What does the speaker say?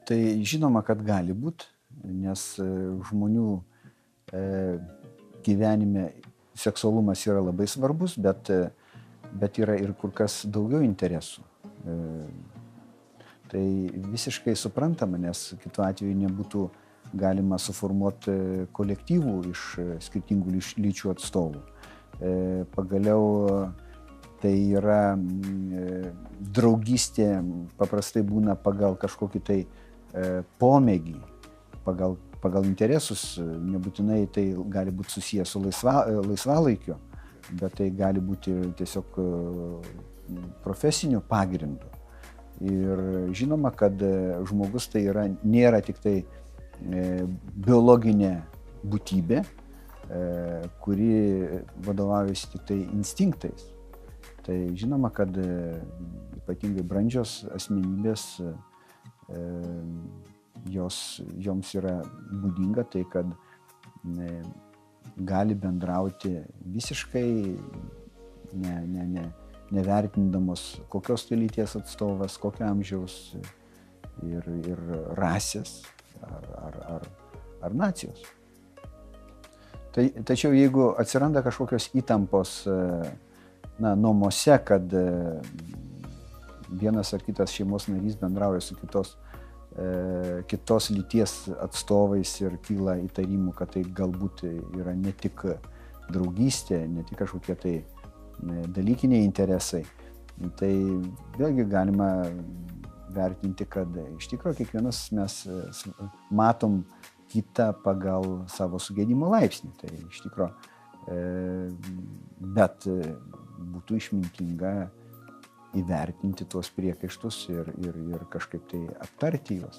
Tai žinoma, kad gali būt, nes žmonių gyvenime seksualumas yra labai svarbus, bet yra ir kur kas daugiau interesų. Tai visiškai suprantama, nes kitu atveju nebūtų galima suformuoti kolektyvų iš skirtingų lyčių atstovų. Pagaliau tai yra draugystė, paprastai būna pagal kažkokį tai pomėgį, pagal interesus, nebūtinai tai gali būti susijęs su laisvalaikiu, bet tai gali būti tiesiog profesiniu pagrindu. Ir žinoma, kad žmogus tai nėra tik tai biologinė būtybė, kuri vadovaujasi tik tai instinktais. Tai žinoma, kad ypatingai brandžios asmenybės, joms yra būdinga tai, kad gali bendrauti visiškai nevertindamos kokios tai lyties atstovas, kokio amžiaus ir rasės ar nacijos. Tačiau jeigu atsiranda kažkokios įtampos namuose, kad vienas ar kitas šeimos narys bendrauja su kitos lyties atstovais ir kyla įtarimų, kad tai galbūt yra ne tik draugystė, ne tik kažkokie tai dalykiniai interesai, tai vėlgi galima vertinti, kad iš tikrųjų kiekvienas mes matom kitą pagal savo sugėdimo laipsnį. Tai iš tikrųjų, bet būtų išmintinga įvertinti tuos priekaištus ir kažkaip tai aptarti juos.